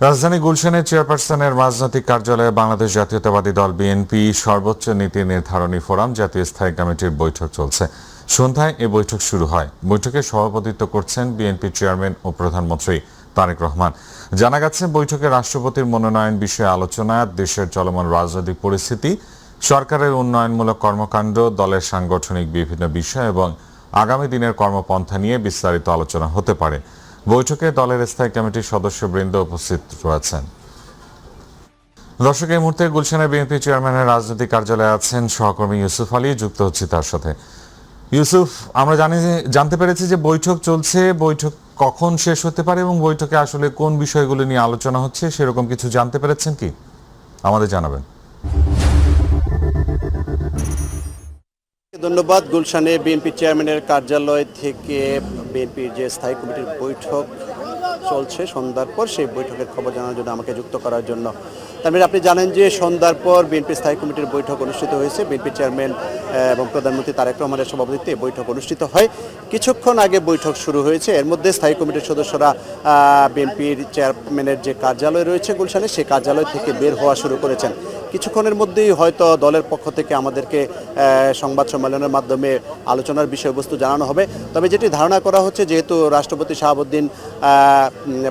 রাজধানী গুলশানের চেয়ারপারসনের রাজনৈতিক কার্যালয়ে বাংলাদেশ জাতীয়তাবাদী দল বিএনপি সর্বোচ্চ নীতি নির্ধারণী ফোরাম জাতীয় স্থায়ী কমিটির বৈঠক চলছে। সন্ধ্যায় এ বৈঠক শুরু হয়। বৈঠকে সভাপতিত্ব করছেন বিএনপি চেয়ারম্যান ও প্রধানমন্ত্রী তারেক রহমান। জানা গেছে, বৈঠকে রাষ্ট্রপতির মনোনয়ন বিষয়ে আলোচনা, দেশের চলমান রাজনৈতিক পরিস্থিতি, সরকারের উন্নয়নমূলক কর্মকাণ্ড, দলের সাংগঠনিক বিভিন্ন বিষয় এবং আগামী দিনের কর্মপন্থা নিয়ে বিস্তারিত আলোচনা হতে পারে। বৈঠকে দলের স্থায়ী কমিটির সদস্যবৃন্দ উপস্থিত রয়েছেন। দর্শক, এই মুহূর্তে গুলশানের বিএনপি চেয়ারম্যানের রাজনৈতিক কার্যালয়ে আছেন সহকর্মী ইউসুফ আলী, যুক্ত হচ্ছে তার সাথে। ইউসুফ, আমরা জানতে পেরেছি যে বৈঠক চলছে, বৈঠক কখন শেষ হতে পারে এবং বৈঠকে আসলে কোন বিষয়গুলো নিয়ে আলোচনা হচ্ছে সেরকম কিছু জানতে পেরেছেন কি? আমাদের জানাবেন। ধন্যবাদ। গুলশানে বিএনপি চেয়ারম্যানের কার্যালয় থেকে বিএনপির যে স্থায়ী কমিটির বৈঠক চলছে সন্ধ্যার পর, সেই বৈঠকের খবর জানার জন্য আমাকে যুক্ত করার জন্য। তারপরে আপনি জানেন যে সন্ধ্যার পর বিএনপি স্থায়ী কমিটির বৈঠক অনুষ্ঠিত হয়েছে। বিএনপি চেয়ারম্যান এবং প্রধানমন্ত্রী তারেক রহমানের সভাপতিত্বে বৈঠক অনুষ্ঠিত হয়। কিছুক্ষণ আগে বৈঠক শুরু হয়েছে। এর মধ্যে স্থায়ী কমিটির সদস্যরা বিএনপির চেয়ারম্যানের যে কার্যালয় রয়েছে গুলশানে, সেই কার্যালয় থেকে বের হওয়া শুরু করেছেন। কিছুক্ষণের মধ্যেই হয়তো দলের পক্ষ থেকে আমাদেরকে সংবাদ সম্মেলনের মাধ্যমে আলোচনার বিষয়বস্তু জানানো হবে। তবে যেটি ধারণা করা হচ্ছে, যেহেতু রাষ্ট্রপতি শাহাবুদ্দিন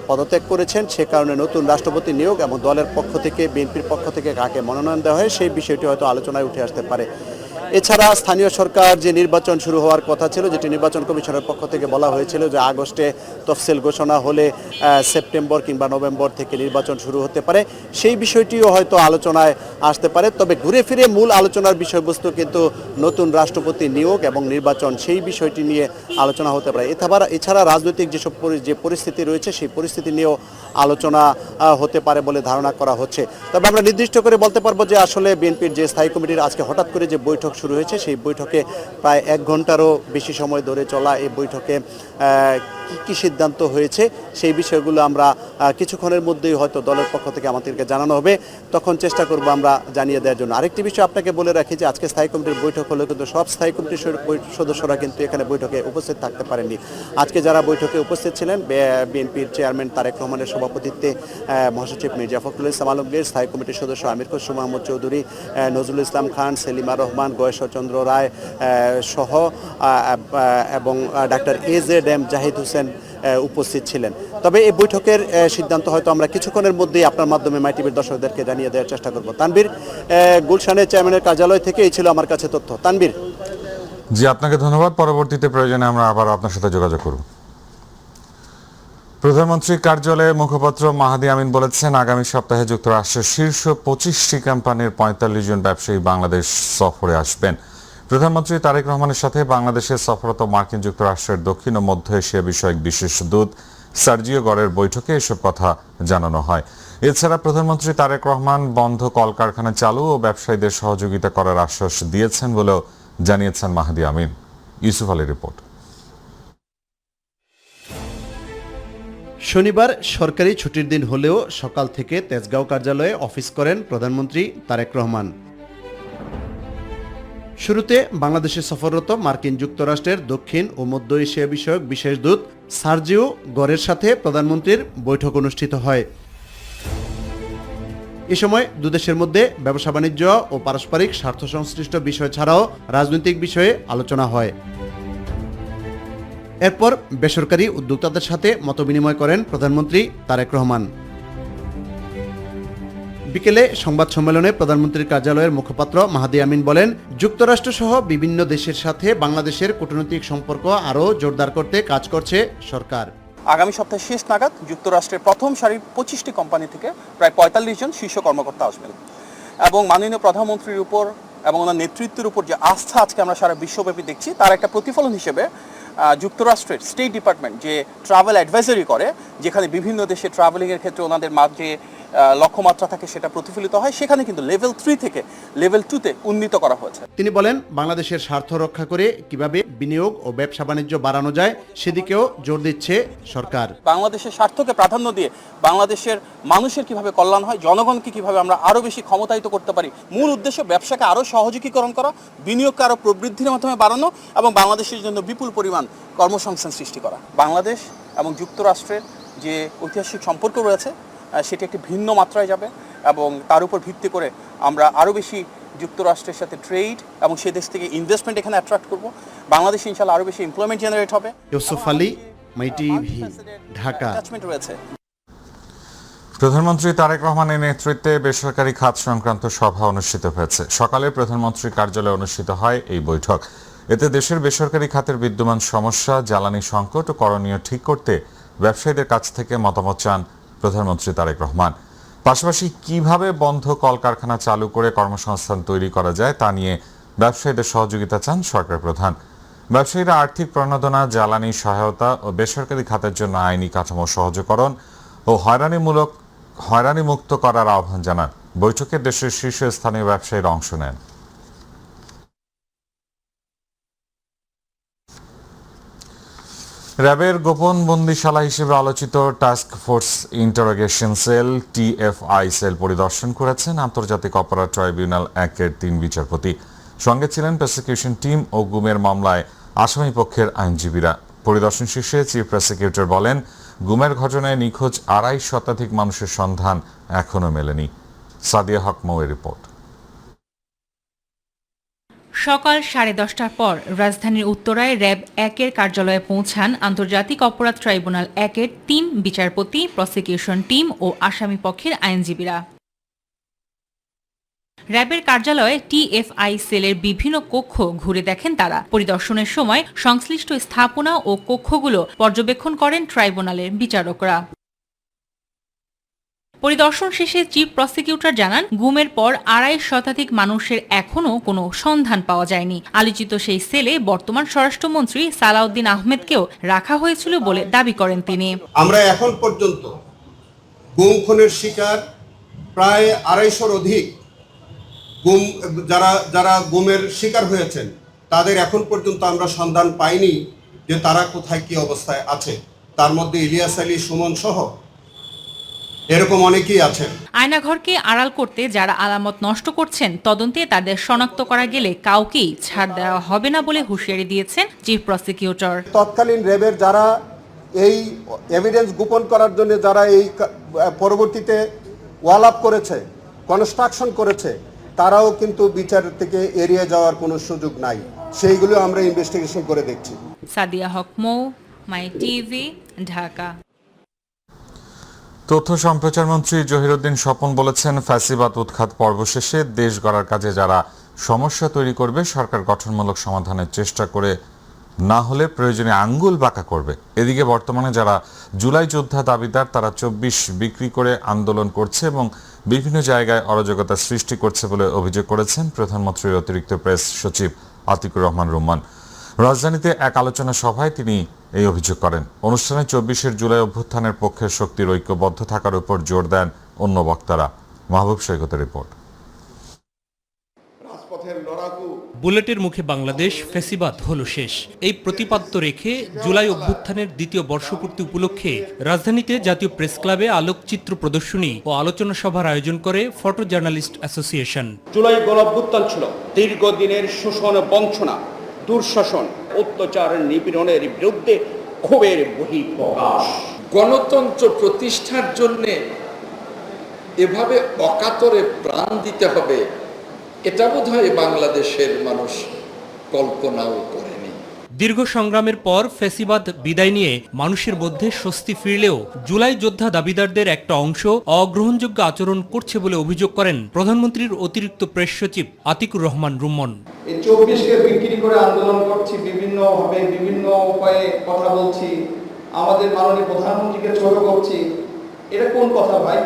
পদত্যাগ করেছেন, সে কারণে নতুন রাষ্ট্রপতি নিয়োগ এবং দলের পক্ষ থেকে, বিএনপির পক্ষ থেকে কাকে মনোনয়ন দেওয়া হয় সেই বিষয়টি হয়তো আলোচনায় উঠে আসতে পারে। এছাড়া স্থানীয় সরকার যে নির্বাচন শুরু হওয়ার কথা ছিল, যেটি নির্বাচন কমিশনের পক্ষ থেকে বলা হয়েছিল যে আগস্টে তফসিল ঘোষণা হলে সেপ্টেম্বর কিংবা নভেম্বর থেকে নির্বাচন শুরু হতে পারে, সেই বিষয়টিও হয়তো আলোচনায় আসতে পারে। তবে ঘুরে ফিরে মূল আলোচনার বিষয়বস্তু কিন্তু নতুন রাষ্ট্রপতি নিয়োগ এবং নির্বাচন, সেই বিষয়টি নিয়ে আলোচনা হতে পারে। এছাড়া রাজনৈতিক যে পরিস্থিতি রয়েছে, সেই পরিস্থিতি নিয়েও আলোচনা হতে পারে বলে ধারণা করা হচ্ছে। তবে আমরা নির্দিষ্ট করে বলতে পারবো যে আসলে বিএনপির যে স্থায়ী কমিটির আজকে হঠাৎ করে যে বৈঠক শুরু হয়েছে, সেই বৈঠকে প্রায় 1 ঘন্টারও বেশি সময় ধরে চলা এই বৈঠকে কি সিদ্ধান্ত হয়েছে সেই বিষয়গুলো আমরা কিছুক্ষণের মধ্যেই হয়তো দলের পক্ষ থেকে আমাদেরকে জানানো হবে, তখন চেষ্টা করব আমরা জানিয়ে দেওয়ার জন্য। আরেকটি বিষয় আপনাকে বলে রাখি যে আজকে স্থায়ী কমিটির বৈঠক হলেও কিন্তু সব স্থায়ী কমিটির সদস্যরা কিন্তু এখানে বৈঠকে উপস্থিত থাকতে পারেননি। আজকে যারা বৈঠকে উপস্থিত ছিলেন, বিএনপির চেয়ারম্যান তারেক রহমানের সভাপতিত্বে মহাসচিব মির্জা ফখরুল ইসলাম আলমগীর, স্থায়ী কমিটির সদস্য আমির খসরু মাহমুদ চৌধুরী, নজরুল ইসলাম খান, সেলিমা রহমান, গয়েশ্বরচন্দ্র রায় সহ এবং ডাক্তার AZ জাহিদ হোসেন উপস্থিত ছিলেন। তবে এই বৈঠকের সিদ্ধান্ত হয়তো আমরা কিছুক্ষণের মধ্যেই আপনার মাধ্যমে মাই টিভির দর্শকদেরকে জানিয়ে দেওয়ার চেষ্টা করব। তানভীর, গুলশানের চেয়ারম্যানের কার্যালয় থেকে এই ছিল আমার কাছে তথ্য। তানভীর। জি, আপনাকে ধন্যবাদ। পরবর্তীতে প্রয়োজনে আমরা আবার আপনার সাথে যোগাযোগ করব। প্রধানমন্ত্রীর কার্যালয়ের মুখপাত্র মাহাদি আমিন বলেছেন, আগামী সপ্তাহে যুক্তরাষ্ট্রের শীর্ষ 25টি কোম্পানির 45 জন ব্যবসায়ী বাংলাদেশ সফরে আসবেন। প্রধানমন্ত্রী তারেক রহমানের সাথে বাংলাদেশের সফররত মার্কিন যুক্তরাষ্ট্রের দক্ষিণ ও মধ্য এশিয়া বিষয়ক বিশেষ দূত সার্জিও গরের বৈঠকে এসব কথা জানানো হয়। এছাড়া প্রধানমন্ত্রী তারেক রহমান বন্ধ কলকারখানা চালু ও ব্যবসায়ীদের সহযোগিতা করার আশ্বাস দিয়েছেন বলেও জানিয়েছেন মাহাদি আমিন। ইউসুফ আলীর রিপোর্ট। শনিবার সরকারি ছুটির দিন হলেও সকাল থেকে তেজগাঁও কার্যালয়ে অফিস করেন প্রধানমন্ত্রী তারেক রহমান। শুরুতে বাংলাদেশে সফররত মার্কিন যুক্তরাষ্ট্রের দক্ষিণ ও মধ্য এশিয়া বিষয়ক বিশেষ দূত সার্জিও গরের সাথে প্রধানমন্ত্রীর বৈঠক অনুষ্ঠিত হয়। এ সময় দুদেশের মধ্যে ব্যবসা বাণিজ্য ও পারস্পরিক স্বার্থ সংশ্লিষ্ট বিষয় ছাড়াও রাজনৈতিক বিষয়ে আলোচনা হয়। এরপর বেসরকারি উদ্যোক্তাদের সাথে মতবিনিময় করেন প্রধানমন্ত্রী তারেক রহমান। বিকেলে সংবাদ সম্মেলনে প্রধানমন্ত্রীর কার্যালয়ের মুখপাত্র মাহাদি আমিন বলেন, যুক্তরাষ্ট্রসহ বিভিন্ন দেশের সাথে বাংলাদেশের কূটনৈতিক সম্পর্ক আরও জোরদার করতে কাজ করছে সরকার। আগামী সপ্তাহের শেষ নাগাদ যুক্তরাষ্ট্রের প্রথম সারির 25টি কোম্পানি থেকে প্রায় 45 জন শীর্ষ কর্মকর্তা আসবেন এবং মাননীয় প্রধানমন্ত্রীর উপর এবং ওনার নেতৃত্বের উপর যে আস্থা আজকে আমরা সারা বিশ্বব্যাপী দেখছি, তার একটা প্রতিফলন হিসেবে যুক্তরাষ্ট্রের স্টেট ডিপার্টমেন্ট যে ট্রাভেল অ্যাডভাইজারি করে, যেখানে বিভিন্ন দেশে ট্রাভেলিংয়ের ক্ষেত্রে ওনাদের যে লক্ষ্যমাত্রা থাকে সেটা প্রতিফলিত হয়, সেখানে কিন্তু লেভেল 3 থেকে লেভেল 2-তে উন্নীত করা হয়েছে। তিনি বলেন, বাংলাদেশের স্বার্থ রক্ষা করে কিভাবে বিনিয়োগ ও ব্যবসা বাণিজ্য বাড়ানো যায় সেদিকেও জোর দিচ্ছে সরকার। বাংলাদেশের স্বার্থকে প্রাধান্য দিয়ে বাংলাদেশের মানুষের কিভাবে কল্যাণ হয়, জনগণকে কিভাবে আমরা আরও বেশি ক্ষমতায়িত করতে পারি, মূল উদ্দেশ্য ব্যবসাকে আরও সহযোগীকরণ করা, বিনিয়োগকে আরও প্রবৃদ্ধির মাধ্যমে বাড়ানো এবং বাংলাদেশের জন্য বিপুল পরিমাণ কর্মসংস্থান সৃষ্টি করা। বাংলাদেশ এবং যুক্তরাষ্ট্রের যে ঐতিহাসিক সম্পর্ক রয়েছে, সেটি একটি ভিন্ন মাত্রায় যাবে এবং তার উপর ভিত্তি করে আমরা আরও বেশি যুক্তরাষ্ট্রের সাথে ট্রেড এবং সে দেশ থেকে ইনভেস্টমেন্ট এখানে অ্যাট্রাক্ট করব। বাংলাদেশে ইনশাল্লাহ আরও বেশি এমপ্লয়মেন্ট জেনারেট হবে। ইউসুফ আলী, মাই টিভি, ঢাকা। রয়েছে। প্রধানমন্ত্রী তারেক রহমানের নেতৃত্বে বেসরকারি খাত সংক্রান্ত সভা অনুষ্ঠিত হয়েছে। সকালে প্রধানমন্ত্রীর কার্যালয়ে অনুষ্ঠিত হয় এই বৈঠক। এতে দেশের বেসরকারি খাতের বিদ্যমান সমস্যা, জ্বালানি সংকট ও করণীয় ঠিক করতে ব্যবসায়ীদের কাছ থেকে মতামত চান প্রধানমন্ত্রী তারেক রহমান। পাশাপাশি কিভাবে বন্ধ কলকারখানা চালু করে কর্মসংস্থান তৈরি করা যায় তা নিয়ে ব্যবসায়ীদের সহযোগিতা চান সরকার প্রধান। ব্যবসায়ীরা আর্থিক প্রণোদনা, জ্বালানি সহায়তা ও বেসরকারি খাতের জন্য আইনি কাঠামো সহজীকরণ ও হয়রানি মুক্ত করার আহ্বান জানান। বৈঠকে দেশের শীর্ষস্থানীয় ব্যবসায়ীরা অংশ নেন। র্যাবের গোপন বন্দিশালা হিসেবে আলোচিত task force interrogation cell TFI cell পরিদর্শন করেছেন আন্তর্জাতিক অপরাধ ট্রাইব্যুনাল 1-এর 3 বিচারপতি। সঙ্গে ছিলেন প্রসিকিউশন টিম ও গুমের মামলায় আসামি পক্ষের আইনজীবীরা। পরিদর্শন শেষে চিফ প্রসিকিউটর বলেন, গুমের ঘটনায় নিখোঁজ 2.5 শতাধিক মানুষের সন্ধান এখনো মেলেনি। সাদিয়া হক মৌয়ের রিপোর্ট। সকাল 10:30টার পর রাজধানীর উত্তরায় র্যাব 1-এর কার্যালয়ে পৌঁছান আন্তর্জাতিক অপরাধ ট্রাইব্যুনাল 1-এর 3 বিচারপতি, প্রসিকিউশন টিম ও আসামি পক্ষের আইনজীবীরা। র্যাবের কার্যালয়ে TFI সেলের বিভিন্ন কক্ষ ঘুরে দেখেন তারা। পরিদর্শনের সময় সংশ্লিষ্ট স্থাপনা ও কক্ষগুলো পর্যবেক্ষণ করেন ট্রাইব্যুনালের বিচারকরা। পরিদর্শন শেষে চিফ প্রসিকিউটর জানান, গুমের পর 2.5 শতাধিক মানুষের এখনও কোনো সন্ধান পাওয়া যায়নি। আলোচিত সেই সেলে বর্তমান স্বরাষ্ট্রমন্ত্রী সালাউদ্দিন আহমেদকেও রাখা হয়েছিল বলে দাবি করেন তিনি। আমরা এখন পর্যন্ত গুম খুনের শিকার প্রায় 250-র অধিক গুম যারা গুমের শিকার হয়েছেন তাদের এখন পর্যন্ত আমরা সন্ধান পাইনি যে তারা কোথায় কি অবস্থায় আছে। তার মধ্যে ইলিয়াস আলী, সুমন সহ এরকম অনেকেই আছেন। আয়নাঘরকে আড়াল করতে যারা আলামত নষ্ট করছেন, তদন্তে তাদের শনাক্ত করা গেলে কাউকেই ছাড় দেওয়া হবে না বলে হুঁশিয়ারি দিয়েছেন চিফ প্রসিকিউটর। তৎকালীন র্যাবের যারা এই এভিডেন্স গোপন করার জন্য যারা এই পরবর্তীতে ওয়াল আপ করেছে, কনস্ট্রাকশন করেছে, তারাও কিন্তু বিচার থেকে এড়িয়ে যাওয়ার কোনো সুযোগ নাই। সেইগুলো আমরা ইনভেস্টিগেশন করে দেখছি। সাদিয়া হক মৌ, মাই টিভি, ঢাকা। তথ্য সম্প্রচার মন্ত্রী জহিরুদ্দিন স্বপন বলেছেন, ফ্যাসিবাদ উৎখাত পর্ব শেষে দেশ গড়ার কাজে যারা সমস্যা তৈরি করবে, সরকার গঠনমূলক সমাধানের চেষ্টা করে না হলে প্রয়োজনে আঙ্গুল বাঁকা করবে। এদিকে বর্তমানে যারা জুলাই যোদ্ধা দাবিদার, তারা 24 বিক্রি করে আন্দোলন করছে এবং বিভিন্ন জায়গায় অরাজকতা সৃষ্টি করছে বলে অভিযোগ করেছেন প্রধানমন্ত্রীর অতিরিক্ত প্রেস সচিব আতিকুর রহমান রুম্মান। রাজধানীতে এক আলোচনা সভায় তিনি এই অভিযোগ করেন। অনুষ্ঠানে 24 জুলাই অভ্যুত্থানের পক্ষের শক্তির ঐক্যবদ্ধ থাকার উপর জোর দেন অন্য বক্তারা। মাহবুব সৈকতের রিপোর্ট। বুলেটের মুখে বাংলাদেশ, ফ্যাসিবাদ হলো শেষ, এই প্রতিপাদ্য রেখে জুলাই অভ্যুত্থানের দ্বিতীয় বর্ষপূর্তি উপলক্ষে রাজধানীতে জাতীয় প্রেস ক্লাবে আলোকচিত্র প্রদর্শনী ও আলোচনা সভার আয়োজন করে ফটো জার্নালিস্ট অ্যাসোসিয়েশন। জুলাই গণঅভ্যুত্থান ছিল দীর্ঘদিনের শোষণ, বঞ্চনা, দুঃশাসন, অত্যাচার, নিপীড়নের বিরুদ্ধে ক্ষোভের বহিঃপ্রকাশ। গণতন্ত্র প্রতিষ্ঠার জন্য এভাবে অকাতরে প্রাণ দিতে হবে, এটা বোধহয় বাংলাদেশের মানুষ কল্পনাও করেনি। দীর্ঘ সংগ্রামের পর ফ্যাসিবাদ বিদায় নিয়ে মানুষের মধ্যে স্বস্তি ফিরলেও জুলাই যোদ্ধা দাবিদারদের একটা অংশ অগ্রহণযোগ্য আচরণ করছে বলে অভিযোগ করেন প্রধানমন্ত্রীর অতিরিক্ত প্রেস সচিব আতিকুর রহমান রুম্মন। এই 24কে বিক্রি করে আন্দোলন করছি, বিভিন্নভাবে বিভিন্ন উপায়ে কথা বলছি, আমাদের মাননীয় প্রধানমন্ত্রীকে ছোট করছি, এটা কোন কথা ভাই?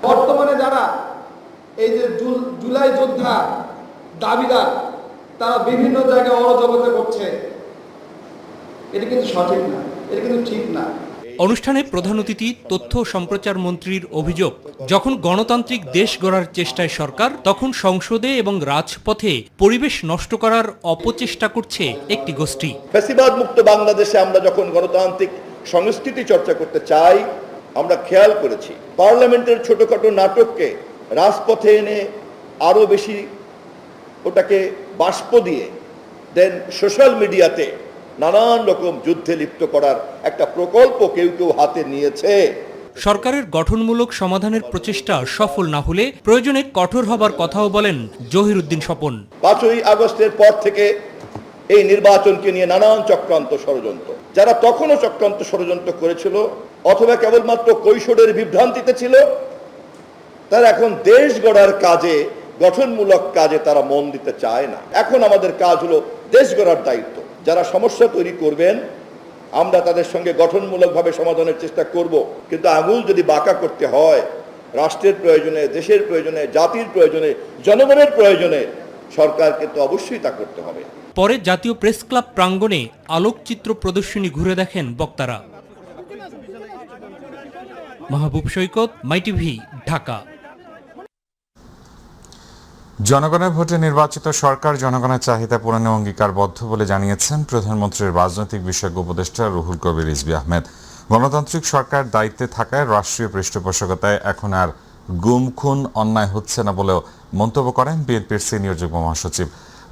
বর্তমানে যারা এই যে জুলাই যোদ্ধা দাবিদার, তারা বিভিন্ন জায়গায় অরাজকতা করছে, এটা কিন্তু সঠিক না, এটা কিন্তু ঠিক না। অনুষ্ঠানে প্রধান অতিথি তথ্য সম্প্রচার মন্ত্রীর অভিযোগ, যখন গণতান্ত্রিক দেশ গড়ার চেষ্টায় সরকার, তখন সংসদে এবং রাজপথে পরিবেশ নষ্ট করার অপচেষ্টা করছে একটি গোষ্ঠী। ফ্যাসিবাদ মুক্ত বাংলাদেশে আমরা যখন গণতান্ত্রিক সংস্কৃতি চর্চা করতে চাই, আমরা খেয়াল করেছি পার্লামেন্টের ছোটখাটো নাটককে রাজপথে এনে আরো বেশি ওটাকে বাষ্প দিয়ে দেন সোশ্যাল মিডিয়াতে নানান রকম যুদ্ধে লিপ্ত করার একটা প্রকল্প কেউ কেউ হাতে নিয়েছে। সরকারের গঠনমূলক সমাধানের প্রচেষ্টা সফল না হলে প্রয়োজনে কঠোর হবার কথাও বলেন জহিরুদ্দিন স্বপন। 5ই আগস্টের পর থেকে এই নির্বাচনকে নিয়ে নানান চক্রান্ত ষড়যন্ত্র, যারা তখনও চক্রান্ত ষড়যন্ত্র করেছিল অথবা কেবলমাত্র কৈশোরের বিভ্রান্তিতে ছিল, তারা এখন দেশ গড়ার কাজে, গঠনমূলক কাজে তারা মন দিতে চায় না। এখন আমাদের কাজ হলো দেশ গড়ার দায়িত্ব। যারা সমস্যা তৈরি করবেন আমরা তাদের সঙ্গে গঠনমূলকভাবে সমাধানের চেষ্টা করব, কিন্তু আঙুল যদি বাঁকা করতে হয় রাষ্ট্রের প্রয়োজনে, দেশের প্রয়োজনে, জাতির প্রয়োজনে, জনগণের প্রয়োজনে, সরকারকে তো অবশ্যই তা করতে হবে। পরে জাতীয় প্রেস ক্লাব প্রাঙ্গণে আলোকচিত্র প্রদর্শনী ঘুরে দেখেন বক্তারা। মাহবুব সৈকত, মাইটিভি, ঢাকা। জনগণের ভোটে নির্বাচিত সরকার জনগণের চাহিদা পূরণে অঙ্গীকারবদ্ধ বলে জানিয়েছেন প্রধানমন্ত্রীর রাজনৈতিক বিষয়ক উপদেষ্টা রুহুল কবির রিজভী আহমেদ। গণতান্ত্রিক সরকার দায়িত্বে থাকায় রাষ্ট্রীয় পৃষ্ঠপোষকতায় এখন আর গুম খুন অন্যায় হচ্ছে না বলেও মন্তব্য করেন বিএনপির সিনিয়র যুগ্ম মহাসচিব।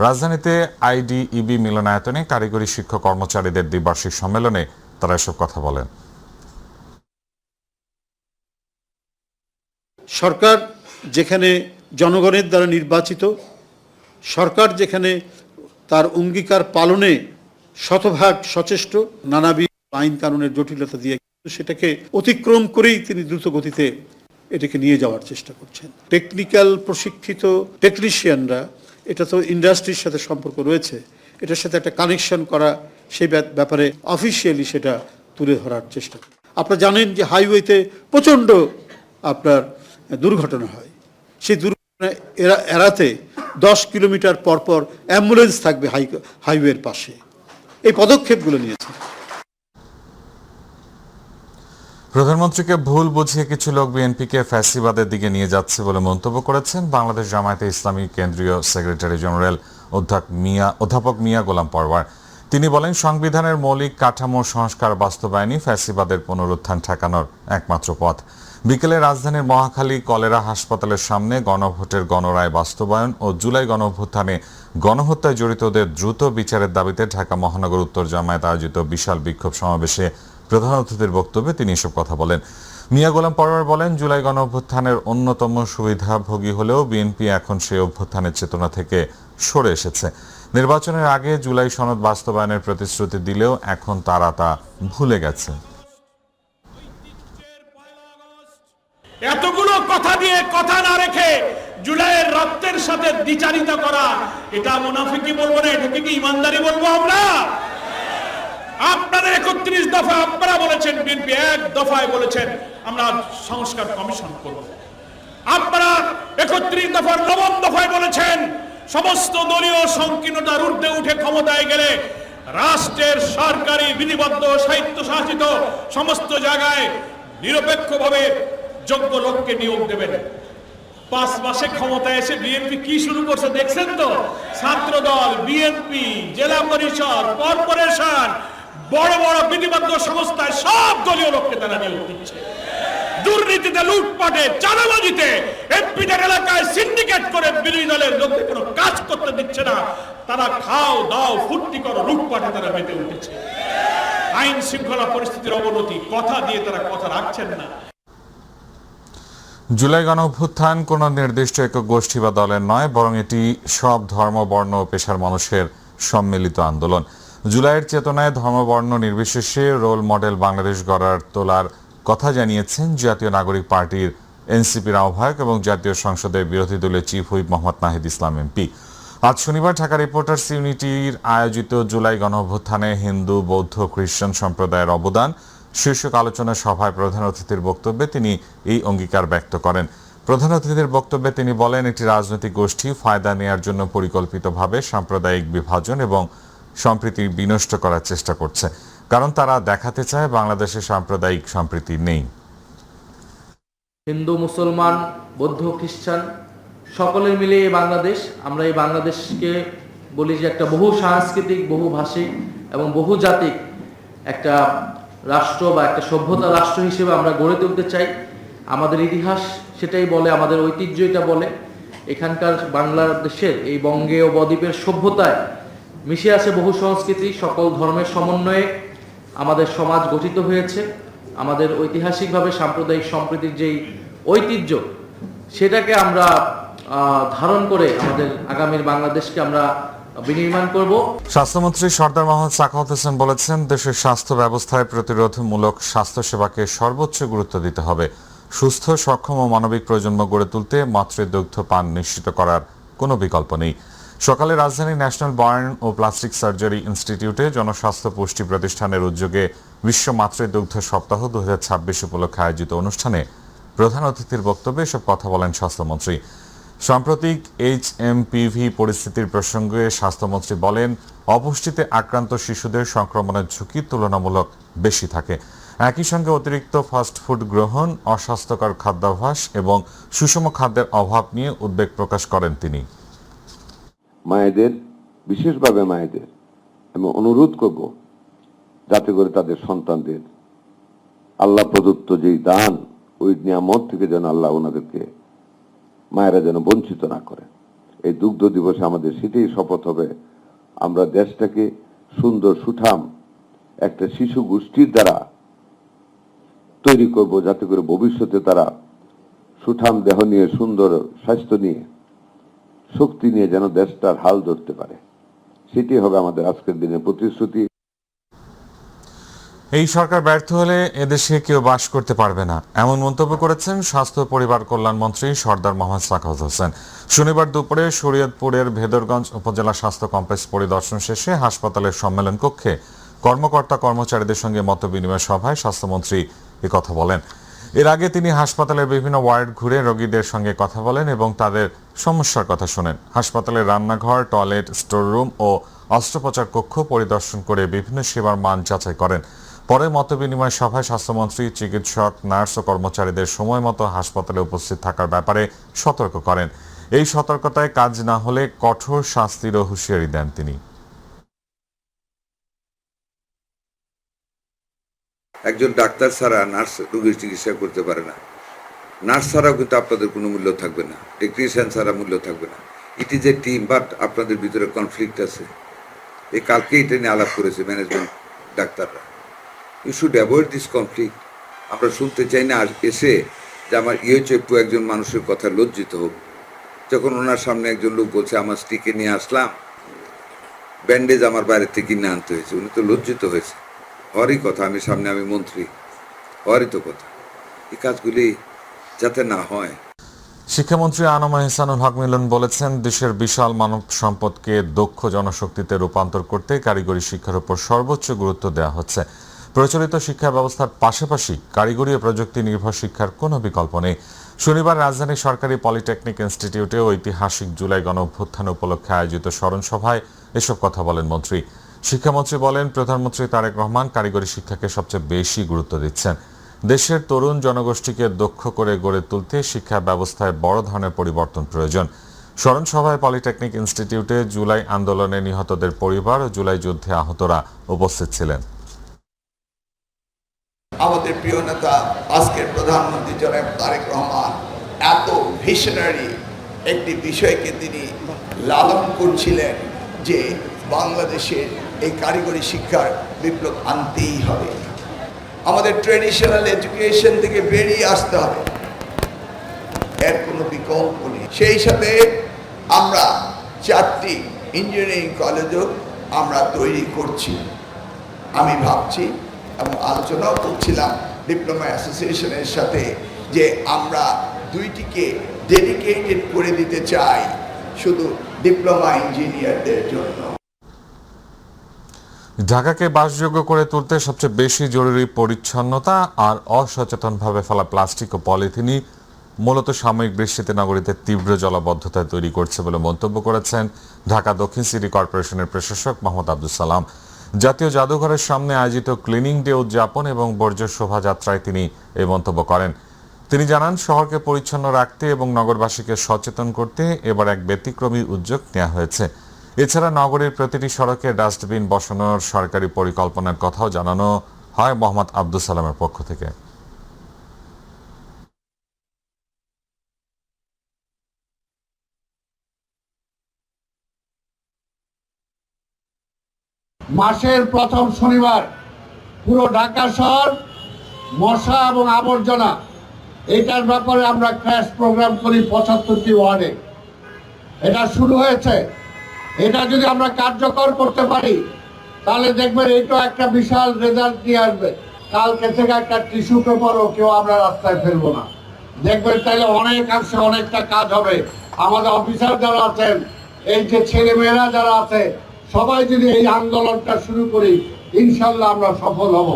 রাজধানীতে আইডিইবি মিলনায়তনে কারিগরি শিক্ষক কর্মচারীদের দ্বিবার্ষিক সম্মেলনে তারা এসব কথা বলেন। সরকার যেখানে জনগণের দ্বারা নির্বাচিত, সরকার যেখানে তার অঙ্গীকার পালনে শতভাগ সচেষ্ট, নানাবিধ আইন কানুনের জটিলতা দিয়ে সেটাকে অতিক্রম করেই তিনি দ্রুত গতিতে এটাকে নিয়ে যাওয়ার চেষ্টা করছেন। টেকনিক্যাল প্রশিক্ষিত টেকনিশিয়ানরা, এটা তো ইন্ডাস্ট্রির সাথে সম্পর্ক রয়েছে, এটার সাথে একটা কানেকশন করা, সেই ব্যাপারে অফিসিয়ালি সেটা তুলে ধরার চেষ্টা করে। আপনারা জানেন যে হাইওয়েতে প্রচণ্ড আপনার দুর্ঘটনা হয়, সেই দুর্ঘটনা এড়াতে 10 কিলোমিটার পরপর অ্যাম্বুলেন্স থাকবে হাইওয়ের পাশে। এই পদক্ষেপগুলো নিয়েছে। প্রধানমন্ত্রীকে ভুল বুঝিয়ে কিছু লোক বিএনপিকে ফ্যাসিবাদের দিকে নিয়ে যাচ্ছে বলে মন্তব্য করেছেন বাংলাদেশ জামায়াতে ইসলামী কেন্দ্রীয় সেক্রেটারি জেনারেল অধ্যাপক মিয়া গোলাম পরওয়ার। তিনি বলেন, সংবিধানের মৌলিক কাঠামো সংস্কার বাস্তবায়নই ফ্যাসিবাদের পুনরুত্থান ঠেকানোর একমাত্র পথ। বিকেলে রাজধানীর মহাখালী কলেরা হাসপাতালের সামনে গণভোটের গণরায় বাস্তবায়ন ও জুলাই গণঅভ্যুত্থানে গণহত্যায় জড়িতদের দ্রুত বিচারের দাবিতে ঢাকা মহানগর উত্তর জামায়াত আয়োজিত বিশাল বিক্ষোভ সমাবেশে প্রধান অতিথির বক্তব্যে তিনি এসব কথা বলেন। মিয়া গোলাম পরওয়ার বলেন, জুলাই গণঅভ্যুত্থানের অন্যতম সুবিধাভোগী হলেও বিএনপি এখন সেই অভ্যুত্থানের চেতনা থেকে সরে এসেছে। নির্বাচনের আগে জুলাই সনদ বাস্তবায়নের প্রতিশ্রুতি দিলেও এখন তারা তা ভুলে গেছে। এতগুলো কথা দিয়ে কথা না রেখে জুলাইয়ের রক্তের সাথে দ্বিচারিতা করা, এটা মুনাফিকি বলবো না, এটাকে কি ইমানদারি বলবো আমরা? আপনারা 31 দফা আপনারা বলেছেন, বিএনপি 1 দফায় বলেছেন আমরা সংস্কার কমিশন করব। আপনারা 31 দফার 9 দফায় বলেছেন সমস্ত দলীয় সংকীর্ণতার ঊর্ধ্বে উঠে ক্ষমতায় গেলে রাষ্ট্রের সরকারি বিধিবদ্ধ স্বায়ত্তশাসিত সমস্ত জায়গায় নিরপেক্ষভাবে যোগ্য লোককে নিয়োগ দেবেন। 5 মাসে ক্ষমতায় এসে বিএনপি কি শুরু করছে দেখছেন তো? ছাত্র দল, বিএনপি, জেলা পরিষদ, কর্পোরেশন, বড় বড় বিধিবদ্ধ সংস্থায় সব দলীয় লোককে তারা নিয়োগ দিচ্ছে। দুর্নীতিতে, লুটপাটে, চাঁদাবাজিতে এমপিদের এলাকায় সিন্ডিকেট করে বিরোধী দলের লোকদের কোনো কাজ করতে দিচ্ছে না। তারা খাও দাও ফুর্তি করো লুটপাটে তারা মেতে উঠেছে। আইন শৃঙ্খলা পরিস্থিতির অবনতি, কথা দিয়ে তারা কথা রাখছেন না। জুলাই গণঅভ্যুত্থান কোনো নির্দিষ্ট একক গোষ্ঠী বা দলের নয়, বরং এটি সব ধর্ম, বর্ণ ও পেশার মানুষের সম্মিলিত আন্দোলন। জুলাইয়ের চেতনায় ধর্মবর্ণ নির্বিশেষে রোল মডেল বাংলাদেশ গড়ার তোলার কথা জানিয়েছেন জাতীয় নাগরিক পার্টির এনসিপির আহ্বায়ক এবং জাতীয় সংসদের বিরোধী দলীয় chief whip Mohammad Nahid Islam MP. আজ শনিবার ঢাকা রিপোর্টার্স ইউনিটির আয়োজিত জুলাই গণঅভ্যুত্থানে হিন্দু, বৌদ্ধ, খ্রিস্টান সম্প্রদায়ের অবদান শীর্ষক আলোচনা সভায় প্রধান অতিথির বক্তব্যে তিনি এই অঙ্গীকার ব্যক্ত করেন। প্রধান অতিথির বক্তব্যে তিনি বলেন, একটি রাজনৈতিক গোষ্ঠী ফায়দা নেয়ার জন্য পরিকল্পিতভাবে সাম্প্রদায়িক বিভাজন এবং সম্প্রীতি বিনষ্ট করার চেষ্টা করছে, কারণ তারা দেখাতে চায় বাংলাদেশে সাম্প্রদায়িক সম্প্রীতি নেই। হিন্দু, মুসলমান, বৌদ্ধ, খ্রিস্টান সকলে মিলে এই বাংলাদেশ, আমরা এই বাংলাদেশকে বলি যে একটা বহু সাংস্কৃতিক, বহু ভাষিক এবং বহু জাতিক একটা রাষ্ট্র বা একটা সভ্যতা রাষ্ট্র হিসেবে আমরা গড়ে তুলতে চাই। আমাদের ইতিহাস সেটাই বলে, আমাদের ঐতিহ্য এটা বলে। এখানকার বাংলাদেশের এই বঙ্গেয় বদ্বীপের সভ্যতায় মিশে আছে বহু সংস্কৃতি, সকল ধর্মের সমন্বয়ে আমাদের সমাজ গঠিত হয়েছে। আমাদের ঐতিহাসিকভাবে সাম্প্রদায়িক সম্প্রীতির যেই ঐতিহ্য সেটাকে আমরা ধারণ করে আমাদের আগামীর বাংলাদেশকে আমরা বিনির্মাণ করব। স্বাস্থ্যমন্ত্রী সরদার মোহাম্মদ সাখাওয়াত হোসেন বলেছেন, দেশের স্বাস্থ্য ব্যবস্থায় প্রতিরোধমূলক স্বাস্থ্যসেবাকে সর্বোচ্চ গুরুত্ব দিতে হবে। সুস্থ, সক্ষম ও মানবিক প্রজন্ম গড়ে তুলতে মাতৃদুগ্ধ পান নিশ্চিত করার কোনো বিকল্প নেই। সকালে রাজধানী ন্যাশনাল বার্ন ও প্লাস্টিক সার্জারি ইনস্টিটিউটে জনস্বাস্থ্য পুষ্টি প্রতিষ্ঠানের উদ্যোগে বিশ্ব মাতৃদুগ্ধ সপ্তাহ 2026 উপলক্ষে আয়োজিত অনুষ্ঠানে প্রধান অতিথির বক্তব্যে এসব কথা বলেন স্বাস্থ্যমন্ত্রী। সাম্প্রতিক HMPV পরিস্থিতির প্রসঙ্গে স্বাস্থ্যমন্ত্রী বলেন, অপুষ্টিতে আক্রান্ত শিশুদের সংক্রমণের ঝুঁকি তুলনামূলক বেশি থাকে। একই সঙ্গে অতিরিক্ত ফাস্টফুড গ্রহণ, অস্বাস্থ্যকর খাদ্যাভ্যাস এবং সুষম খাদ্যের অভাব নিয়ে উদ্বেগ প্রকাশ করেন তিনি। মায়েদের, বিশেষভাবে মায়েদের আমি অনুরোধ করব যাতে করে তাদের সন্তানদের আল্লাহ প্রদত্ত যেই দান, ওই নিয়ামত থেকে যেন আল্লাহ ওনাদেরকে, মায়েরা যেন বঞ্চিত না করে। এই দুগ্ধ দিবসে আমাদের সেটাই শপথ হবে, আমরা দেশটাকে সুন্দর সুঠাম একটা শিশু গোষ্ঠীর দ্বারা তৈরি করব, যাতে করে ভবিষ্যতে তারা সুঠাম দেহ নিয়ে, সুন্দর স্বাস্থ্য নিয়ে, শক্তি নিয়ে যেন দেশটার হাল ধরতে পারে। সেটি হবে আমাদের আজকের দিনের প্রতিশ্রুতি। এই সরকার ব্যর্থ হলে এদেশে কেউ বাস করতে পারবে না, এমন মন্তব্য করেছেন স্বাস্থ্য পরিবার কল্যাণ মন্ত্রী সরদার মোহাম্মদ সাখাওয়াত হোসেন। শনিবার দুপুরে শরীয়তপুরের ভেদরগঞ্জ উপজেলা স্বাস্থ্য কমপ্লেক্স পরিদর্শন শেষে হাসপাতালের সম্মেলন কক্ষে কর্মকর্তা কর্মচারীদের সঙ্গে মতবিনিময় সভায় স্বাস্থ্যমন্ত্রী একথা বলেন। এর আগে তিনি হাসপাতালের বিভিন্ন ওয়ার্ড ঘুরে রোগীদের সঙ্গে কথা বলেন এবং তাদের সমস্যার কথা শোনেন। হাসপাতালের রান্নাঘর, টয়লেট, স্টোররুম ও অস্ত্রোপচার কক্ষ পরিদর্শন করে বিভিন্ন সেবার মান যাচাই করেন। পরে মতবিনিময় সভায় স্বাস্থ্যমন্ত্রী চিকিৎসক, নার্স ও কর্মচারীদের সময় মতো হাসপাতালে উপস্থিত থাকার ব্যাপারে সতর্ক করেন। এই সতর্কতায় কাজ না হলে কঠোর শাস্তিরও হুঁশিয়ারি দেন তিনি। একজন ডাক্তার ছাড়া নার্স রোগীর চিকিৎসা করতে পারে না। নার্স ছাড়াও কিন্তু আপনাদের কোনো মূল্য থাকবে না, টেকনিশিয়ান ছাড়া মূল্য থাকবে না। It is a team, but আপনাদের ভিতরে কনফ্লিক্ট আছে। এই কালকে এটা নিয়ে আলাপ করেছে ম্যানেজমেন্ট ডাক্তাররা। You should avoid this conflict. আমরা শুনতে চাই না এসে যে আমার একটু একজন মানুষের কথা লজ্জিত হোক। যখন ওনার সামনে একজন লোক বলছে আমার স্টিকে নিয়ে আসলাম, ব্যান্ডেজ আমার বাইরে থেকে কিনে আনতে হয়েছে, উনি তো লজ্জিত হয়েছে। হওয়ারই কথা, আমি মন্ত্রী, হওয়ারই তো কথা। এই কাজগুলি যাতে না হয়। শিক্ষামন্ত্রী আনম এহসানুল হক মিলন বলেছেন, দেশের বিশাল মানব সম্পদকে দক্ষ জনশক্তিতে রূপান্তর করতে কারিগরি শিক্ষার উপর সর্বোচ্চ গুরুত্ব দেওয়া হচ্ছে। প্রচলিত শিক্ষা ব্যবস্থার পাশাপাশি কারিগরি ও প্রযুক্তি নির্ভর শিক্ষার কোনো বিকল্প নেই। শনিবার রাজধানীর সরকারি পলিটেকনিক ইনস্টিটিউটে ঐতিহাসিক জুলাই গণ অভ্যুত্থান উপলক্ষে আয়োজিত স্মরণ সভায় এসব কথা বলেন মন্ত্রী। শিক্ষামন্ত্রী বলেন, প্রধানমন্ত্রী তারেক রহমান কারিগরি শিক্ষাকে সবচেয়ে বেশি গুরুত্ব দিচ্ছেন। দেশের তরুণ জনগোষ্ঠীকে দক্ষ করে গড়ে তুলতে শিক্ষা ব্যবস্থায় বড় ধরনের পরিবর্তন প্রয়োজন। স্মরণ সভায় পলিটেকনিক ইনস্টিটিউটে জুলাই আন্দোলনে নিহতদের পরিবার ও জুলাই যুদ্ধে আহতরা উপস্থিত ছিলেন। আমাদের প্রিয় নেতা আজকের প্রধানমন্ত্রী জনাব তারেক রহমান এত ভিশনারি একটি বিষয়কে তিনি লালন করছিলেন যে বাংলাদেশের এই কারিগরি শিক্ষার বিপ্লব আনতেই হবে। আমাদের ট্রেডিশনাল এডুকেশন থেকে বেরিয়ে আসতে হবে, এর কোনো বিকল্প নেই। সেই সাথে আমরা 4টি ইঞ্জিনিয়ারিং কলেজও আমরা তৈরি করছি। আমি ভাবছি এবং আলোচনাও করছিলাম ডিপ্লোমা অ্যাসোসিয়েশনের সাথে যে আমরা 2টিকে ডেডিকেটেড করে দিতে চাই শুধু ডিপ্লোমা ইঞ্জিনিয়ারদের জন্য। ঢাকাকে বাসযোগ্য করে তুলতে সবচেয়ে বেশি জরুরি পরিচ্ছন্নতা আর অসচেতনভাবে ফেলা প্লাস্টিক ও পলিথিনই মূলত সাময়িক বৃষ্টিতে নগরীতে তীব্র জলাবদ্ধতা তৈরি করছে বলে মন্তব্য করেছেন ঢাকা দক্ষিণ সিটি কর্পোরেশনের প্রশাসক মোহাম্মদ আব্দুল সালাম। জাতীয় জাদুঘরের সামনে আয়োজিত ক্লিনিং ডে উদযাপন এবং বর্জ্য শোভাযাত্রায় তিনি এই মন্তব্য করেন। তিনি জানান, শহরকে পরিচ্ছন্ন রাখতে এবং নগরবাসীকে সচেতন করতে এবার এক ব্যতিক্রমী উদ্যোগ নেওয়া হয়েছে। এছাড়া নগরীর প্রতিটি সড়কে ডাস্টবিন বসানোর সরকারি পরিকল্পনার কথাও জানানো হয় মোহাম্মদ আব্দুল সালামের পক্ষ থেকে। মাসের প্রথম শনিবার পুরো ঢাকা শহর মশা এবং আবর্জনা এটার ব্যাপারে আমরা ক্র্যাশ প্রোগ্রাম করি 75টি ওয়ার্ডে। এটা শুরু হয়েছে, এটা যদি আমরা কার্যকর করতে পারি তাহলে দেখবেন এটা একটা বিশাল রেজাল্ট নিয়ে আসবে। কালকে থেকে একটা টিস্যু পেপারও কেউ আমরা রাস্তায় ফেলবো না, দেখবেন তাহলে অনেকাংশে অনেকটা কাজ হবে। আমাদের অফিসার যারা আছেন, এই যে ছেলেমেয়েরা যারা আছে, সবাই যদি এই আন্দোলনটা শুরু করি ইনশাল্লাহ আমরা সফল হব।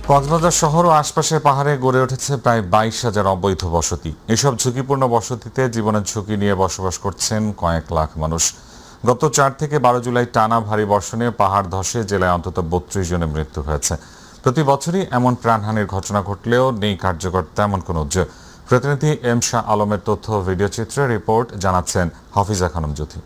কক্সবাজার শহর ও আশপাশের পাহাড়ে গড়ে উঠেছে প্রায় 22,000 অবৈধ বসতি। এসব ঝুঁকিপূর্ণ বসতিতে জীবনের ঝুঁকি নিয়ে বসবাস করছেন কয়েক লাখ মানুষ। গত 4 থেকে 12 জুলাই টানা ভারী বর্ষণে পাহাড় ধসে জেলায় অন্তত 32 জনের মৃত্যু হয়েছে। প্রতি বছরই এমন প্রাণহানির ঘটনা ঘটলেও নেই কার্যকর তেমন কোনো উদ্যোগ। প্রতিনিধি এম শাহ আলমের তথ্য ও ভিডিও চিত্রে রিপোর্ট জানাচ্ছেন হাফিজা খানম জ্যোতি।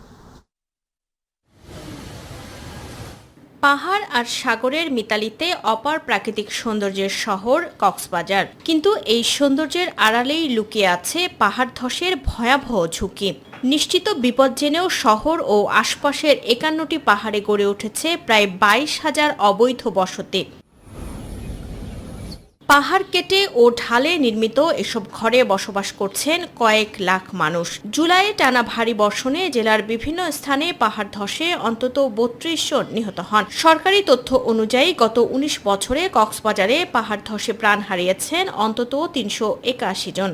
পাহাড় আর সাগরের মিতালিতে অপার প্রাকৃতিক সৌন্দর্যের শহর কক্সবাজার, কিন্তু এই সৌন্দর্যের আড়ালেই লুকিয়ে আছে পাহাড় ধসের ভয়াবহ ঝুঁকি। নিশ্চিত বিপদ জেনেও শহর ও আশপাশের 51টি পাহাড়ে গড়ে উঠেছে প্রায় 22,000 অবৈধ বসতি। পাহাড় কেটে ও ঢালে নির্মিত এসব ঘরে বসবাস করছেন কয়েক লাখ মানুষ। জুলাইয়ে টানা ভারী বর্ষণে জেলার বিভিন্ন স্থানে পাহাড় ধসে অন্তত 32 জন নিহত হন। সরকারি তথ্য অনুযায়ী গত 19 বছরে কক্সবাজারে পাহাড় ধসে প্রাণ হারিয়েছেন অন্তত 381 জন।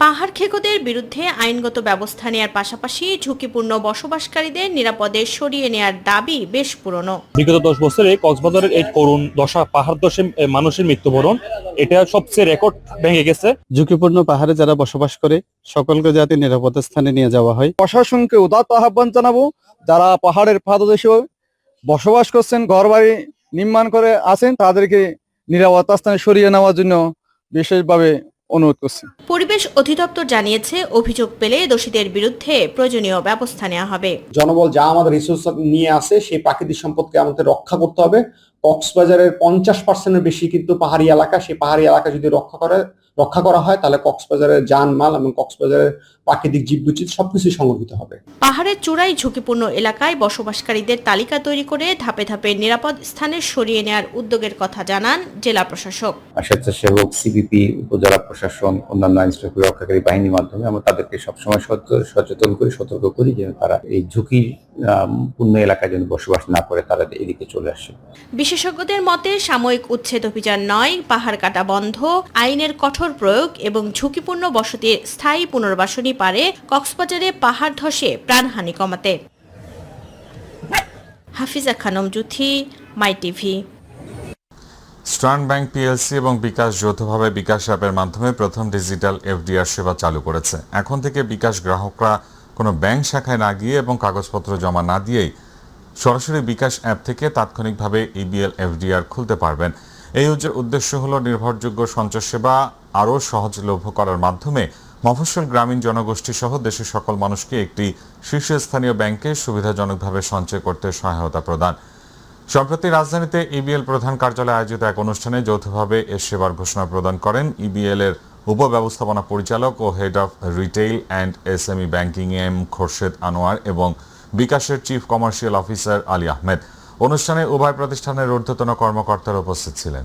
পাহাড় খেকোদের বিরুদ্ধে আইনগত ব্যবস্থা নেওয়ার পাশাপাশি ঝুঁকিপূর্ণ বসবাসকারীদের নিরাপদে সরিয়ে নেওয়ার দাবি বেশ পুরনো। বিগত 10 বছরে কক্সবাজারের এই করুণ দশা, পাহাড় ধসে মানুষের মৃত্যুবরণ, এটা সবচেয়ে রেকর্ড ভেঙে গেছে। ঝুঁকিপূর্ণ পাহাড়ে যারা বসবাস করে সকলকে যাতে নিরাপদ স্থানে নিয়ে যাওয়া হয়। প্রশাসনকে উদাত্ত আহ্বান জানাবো, যারা পাহাড়ের পাদদেশে বসবাস করছেন, ঘরবাড়ি নির্মাণ করে আছেন, তাদেরকে নিরাপদ স্থানে সরিয়ে নেওয়ার জন্য বিশেষভাবে অনুরোধ করছি। পরিবেশ অধিদপ্তর জানিয়েছে অভিযোগ পেলে দোষীদের বিরুদ্ধে প্রয়োজনীয় ব্যবস্থা নেওয়া হবে। জনবল যা আমাদের রিসোর্স নিয়ে আসে সেই প্রাকৃতিক সম্পদকে আমাদের রক্ষা করতে হবে। কক্সবাজারের 50%-এর বেশি কিন্তু পাহাড়ি এলাকা, সেই পাহাড়ি এলাকা যদি রক্ষা করা হয় তাহলে কক্সবাজারের জানমাল এবং কক্সবাজারের প্রাকৃতিক জীববৈচিত্র্য সবকিছু সংরক্ষিত হবে। পাহাড়ের চূড়ায় ঝুঁকিপূর্ণ এলাকায় বসবাসকারীদের তালিকা তৈরি করে ধাপে ধাপে নিরাপদ স্থানে সরিয়ে নেওয়ার উদ্যোগের কথা জানান জেলা প্রশাসক। স্বেচ্ছাসেবক, সিপিপি, উপজেলা প্রশাসন, অন্যান্য আইনশৃঙ্খলা রক্ষাকারী বাহিনীর মাধ্যমে আমরা তাদেরকে সবসময় সচেতন করি, সতর্ক করি যেন তারা এই ঝুঁকি পূর্ণ এলাকায় যেন বসবাস না করে তারা এদিকে চলে আসে। বিশেষজ্ঞদের মতে সাময়িক উচ্ছেদ অভিযান নয়, পাহাড় কাটা বন্ধ, আইনের কঠোর প্রয়োগ এবং ঝুঁকিপূর্ণ বসতির স্থায়ী পুনর্বাসনই পারে কক্সবাজারে পাহাড় ধসে প্রাণহানি কমাতে। হাফিজা খানম জুথি, মাই টিভি। স্টার্ন ব্যাংক পিএলসি এবং বিকাশ যৌথভাবে বিকাশ অ্যাপের মাধ্যমে প্রথম ডিজিটাল এফডিআর সেবা চালু করেছে। এখন থেকে বিকাশ গ্রাহকরা কোনো ব্যাংক শাখায় না গিয়ে এবং কাগজপত্র জমা না দিয়েই সরাসরি বিকাশ অ্যাপ থেকে তাৎক্ষণিকভাবে ইবিএল এফডিআর খুলতে পারবেন। এই উদ্দেশ্য হল নির্ভরযোগ্য সঞ্চয় সেবা আরও সহজলভ্য করার মাধ্যমে মফস্বল গ্রামীণ জনগোষ্ঠী সহ দেশের সকল মানুষকে একটি শীর্ষস্থানীয় ব্যাংকে সুবিধাজনকভাবে সঞ্চয় করতে সহায়তা প্রদান। সম্প্রতি রাজধানীতে ইবিএল প্রধান কার্যালয়ে আয়োজিত এক অনুষ্ঠানে যৌথভাবে এ সেবার ঘোষণা প্রদান করেন ইবিএল এর উপব্যবস্থাপনা পরিচালক ও head of retail and SME banking M Khorshed Anwar এবং বিকাশের chief commercial officer Ali Ahmed. অনুষ্ঠানে উভয় প্রতিষ্ঠানের ঊর্ধ্বতন কর্মকর্তারা উপস্থিত ছিলেন।